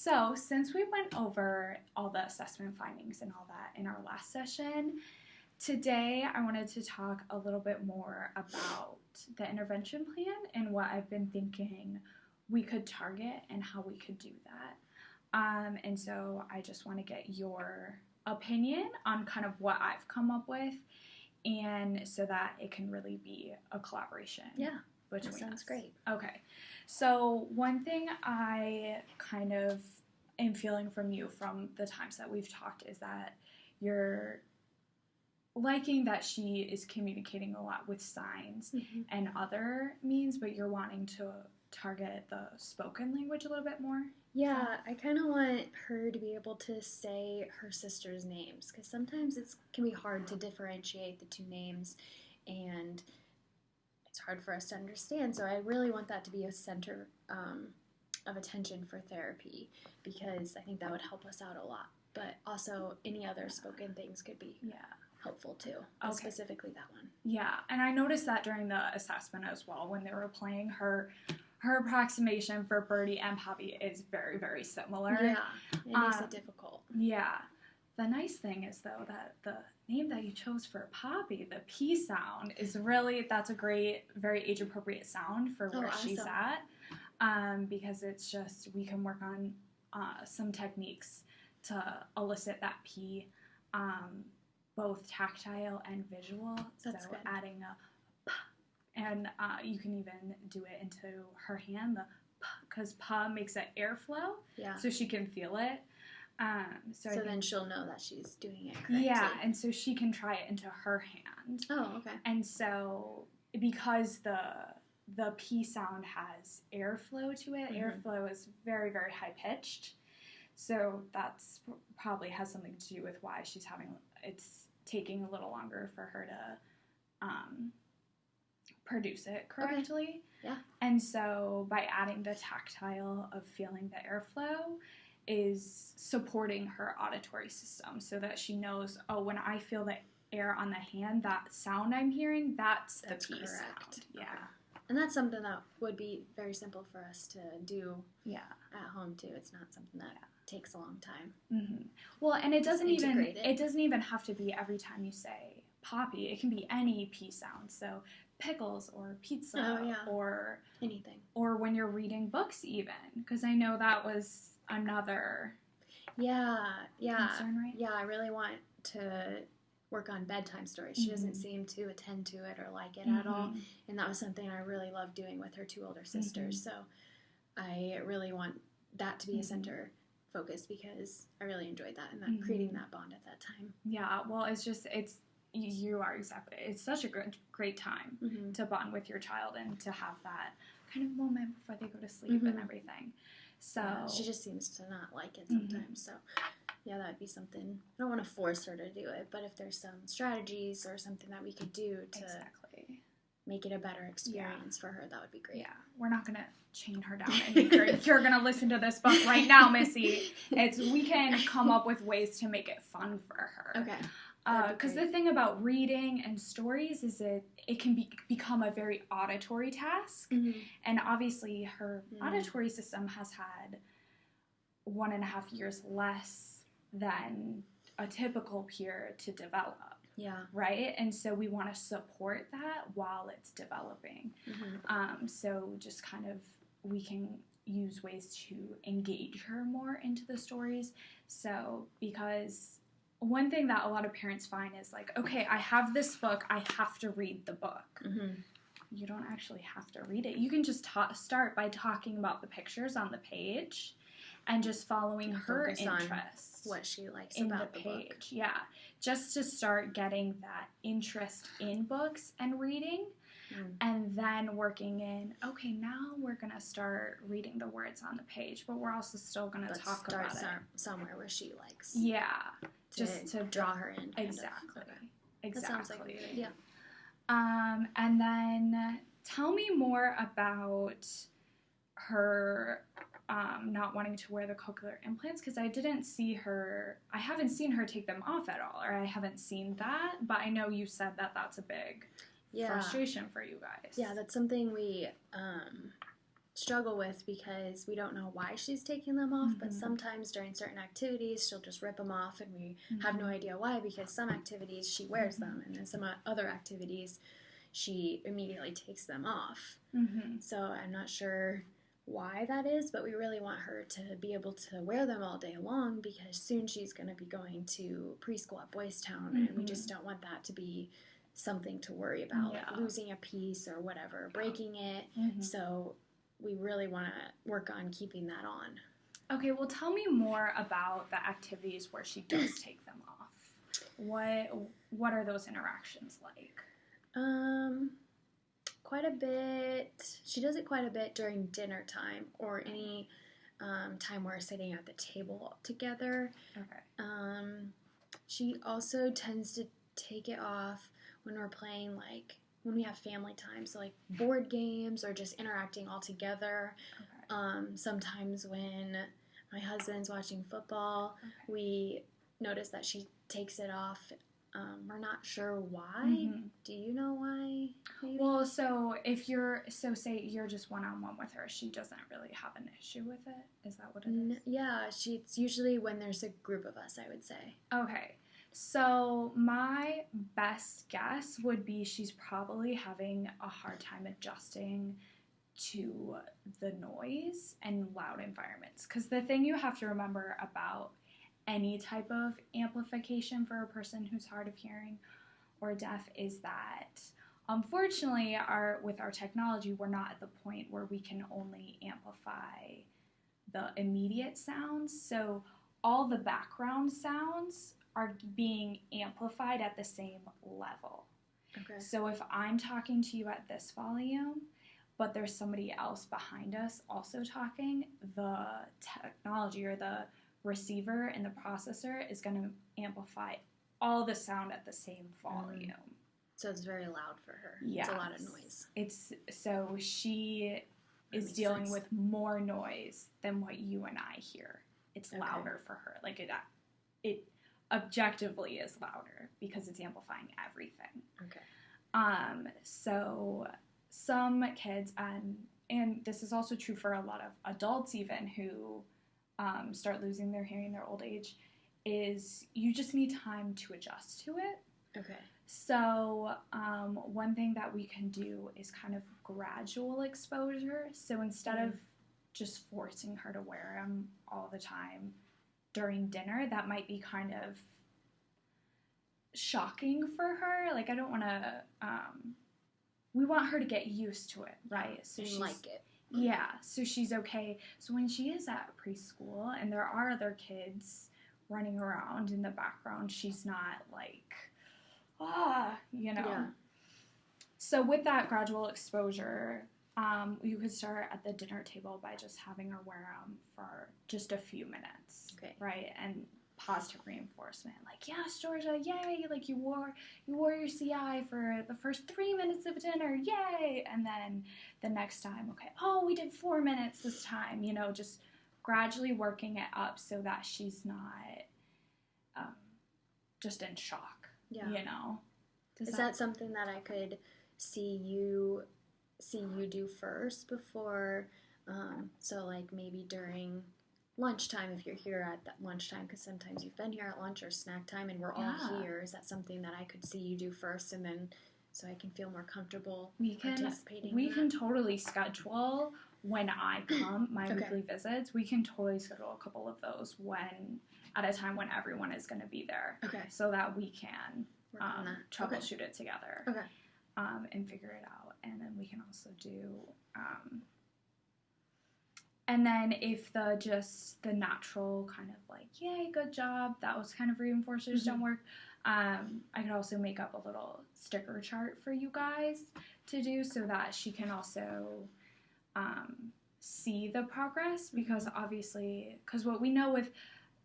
So since we went over all the assessment findings and all that in our last session, today I wanted to talk a little bit more about the intervention plan and what I've been thinking we could target and how we could do that. And so I just want to get your opinion on kind of what I've come up with, and so that it can really be a collaboration. Yeah, between that sounds us. great. Okay. So one thing I kind of am feeling from you from the times that we've talked is that you're liking that she is communicating a lot with signs and other means, but you're wanting to target the spoken language a little bit more. Yeah, I kind of want her to be able to say her sister's names, because sometimes it can be hard to differentiate the two names, and it's hard for us to understand. So I really want that to be a center of attention for therapy, because I think that would help us out a lot. But also any other spoken things could be helpful too, but specifically that one. Yeah, and I noticed that during the assessment as well, when they were playing her approximation for Birdie and Poppy is very, very similar. Yeah, it makes it difficult. Yeah. The nice thing is, though, that the name that you chose for Poppy, the P sound, is really, that's a great, very age-appropriate sound for where she's at. Because it's just, we can work on some techniques to elicit that P, both tactile and visual. That's good. Adding a P, and you can even do it into her hand, the P, because P makes an airflow, so she can feel it. So then she'll know that she's doing it correctly. Yeah, and so she can try it into her hand. Oh, okay. And so because the P sound has airflow to it, airflow is very, very high pitched. So that's probably has something to do with why she's it's taking a little longer for her to produce it correctly. Okay. Yeah. And so by adding the tactile of feeling the airflow is supporting her auditory system, so that she knows, oh, when I feel the air on the hand, that sound I'm hearing, that's the P correct. sound. Yeah. And that's something that would be very simple for us to do at home too. It's not something that takes a long time. Mm-hmm. Well, and it doesn't even have to be every time you say Poppy. It can be any P sound. So pickles or pizza or anything. Or when you're reading books even, because I know that was another concern, right? Yeah, I really want to work on bedtime stories. She doesn't seem to attend to it or like it at all, and that was something I really loved doing with her two older sisters. So I really want that to be a center focus, because I really enjoyed that and that creating that bond at that time. Yeah, well, you are exactly. It's such a great time to bond with your child and to have that kind of moment before they go to sleep and everything. So she just seems to not like it sometimes. So yeah, that would be something. I don't want to force her to do it, but if there's some strategies or something that we could do to make it a better experience for her, that would be great. Yeah, we're not gonna chain her down and make her. You're gonna listen to this book right now, Missy. We can come up with ways to make it fun for her. Okay. Because the thing about reading and stories is it can become a very auditory task, and obviously her auditory system has had 1.5 years less than a typical peer to develop. Yeah. Right? And so we want to support that while it's developing. So just kind of we can use ways to engage her more into the stories. So because one thing that a lot of parents find is like, okay, I have this book, I have to read the book. You don't actually have to read it. You can just start by talking about the pictures on the page and just following her interests. What she likes in about the page. Book. Yeah, just to start getting that interest in books and reading. And then working in, okay, now we're going to start reading the words on the page, but we're also still going to talk about it. Somewhere where she likes. Yeah. Just to draw her in. Exactly. That sounds like a good idea. And then tell me more about her not wanting to wear the cochlear implants, because I haven't seen her take them off at all, or I haven't seen that, but I know you said that that's a big frustration for you guys. Yeah, that's something we struggle with because we don't know why she's taking them off, but sometimes during certain activities she'll just rip them off and we have no idea why, because some activities she wears them and then some other activities she immediately takes them off. So I'm not sure why that is, but we really want her to be able to wear them all day long because soon she's going to be going to preschool at Boys Town and we just don't want that to be something to worry about, like losing a piece or whatever, breaking it. So we really want to work on keeping that on. Okay, well, tell me more about the activities where she does take them off. What are those interactions like? Quite a bit. She does it quite a bit during dinner time or any time we're sitting at the table together. Okay. She also tends to take it off when we're playing, like, when we have family time, so like board games or just interacting all together. Okay. Sometimes when my husband's watching football, we notice that she takes it off. We're not sure why. Do you know why? Maybe? Well, so say you're just one-on-one with her, she doesn't really have an issue with it? Is that what it is? Yeah, it's usually when there's a group of us, I would say. Okay. So my best guess would be she's probably having a hard time adjusting to the noise and loud environments. Because the thing you have to remember about any type of amplification for a person who's hard of hearing or deaf is that, unfortunately, with our technology, we're not at the point where we can only amplify the immediate sounds. So all the background sounds are being amplified at the same level. Okay. So if I'm talking to you at this volume, but there's somebody else behind us also talking, the technology or the receiver and the processor is going to amplify all the sound at the same volume. So it's very loud for her. Yes. It's a lot of noise. So she is dealing with more noise than what you and I hear. It's louder for her. Like it objectively is louder because it's amplifying everything. Okay. So some kids, and this is also true for a lot of adults even who start losing their hearing in their old age, is you just need time to adjust to it. Okay. So one thing that we can do is kind of gradual exposure. So instead of just forcing her to wear them all the time during dinner, that might be kind of shocking for her. Like, I don't want to, we want her to get used to it, right? So she's like it. Yeah, so she's okay. So when she is at preschool and there are other kids running around in the background, she's not like, Yeah. So with that gradual exposure, you could start at the dinner table by just having her wear them for just a few minutes, right? And positive reinforcement, like, yes, Georgia, yay! Like you wore your CI for the first 3 minutes of dinner, yay! And then the next time, we did 4 minutes this time. Just gradually working it up so that she's not just in shock. Yeah. Is that something that I could see you do first before? So like maybe during lunchtime, if you're here at that lunchtime, because sometimes you've been here at lunch or snack time and we're all here. Is that something that I could see you do first, and then so I can feel more comfortable participating? We can totally schedule when I come, my weekly visits. We can totally schedule a couple of those at a time when everyone is going to be there. Okay. So that we can troubleshoot it together. Okay. And figure it out. And then we can also do and then if the natural kind of like, yay, good job, that was kind of reinforcers don't work, I could also make up a little sticker chart for you guys to do so that she can also see the progress, because obviously, because what we know with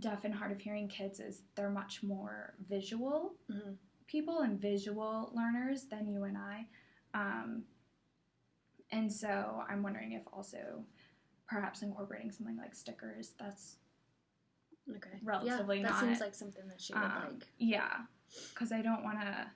deaf and hard of hearing kids is they're much more visual people and visual learners than you and I. And so I'm wondering if also perhaps incorporating something like stickers, that's relatively that not... seems like something that she would like. Yeah, because I don't want to...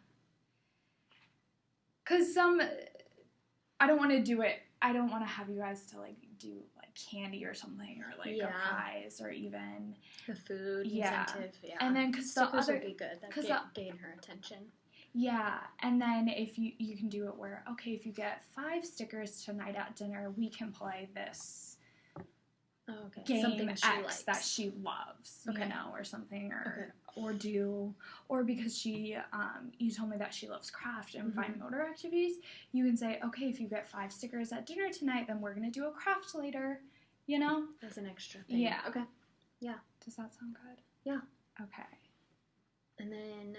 I don't want to do it I don't want to have you guys to like do like candy or something, or like a prize, or even the food incentive. Yeah, and then because the stickers other would be good. That gain her attention. Yeah, and then if you can do it where, okay, if you get 5 stickers tonight at dinner, we can play this game X that she loves, you know, or something, or because she, you told me that she loves craft and fine motor activities, you can say, okay, if you get 5 stickers at dinner tonight, then we're going to do a craft later, you know? As an extra thing. Yeah. Okay. Yeah. Does that sound good? Yeah. Okay. And then,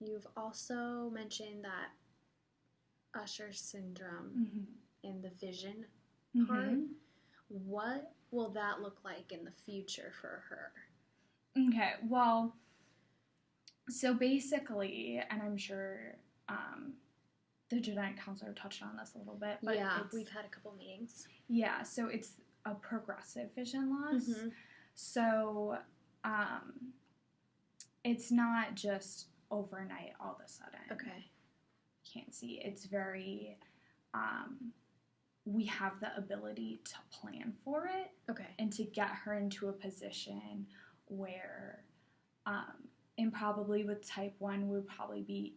you've also mentioned that Usher syndrome in the vision part. What will that look like in the future for her? Okay, well, so basically, and I'm sure the genetic counselor touched on this a little bit, but we've had a couple meetings. Yeah, so it's a progressive vision loss. So it's not just overnight all of a sudden. Okay. Can't see. It's very, we have the ability to plan for it. Okay. And to get her into a position where, and probably with type 1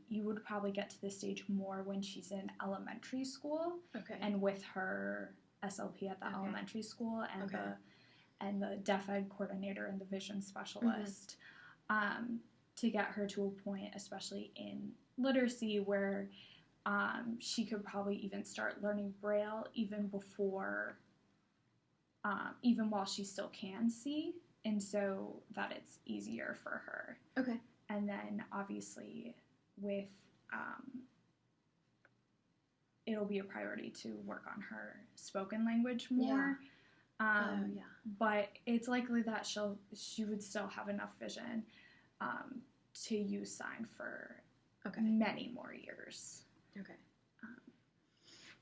you would probably get to this stage more when she's in elementary school. Okay. And with her SLP at the elementary school and the deaf ed coordinator and the vision specialist, to get her to a point, especially in literacy, where she could probably even start learning Braille even before, even while she still can see, and so that it's easier for her. Okay. And then obviously with, it'll be a priority to work on her spoken language more. But it's likely that she would still have enough vision to use sign for many more years. Okay.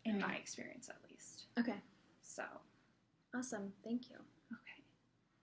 In my experience, at least. Okay. So. Awesome. Thank you. Okay.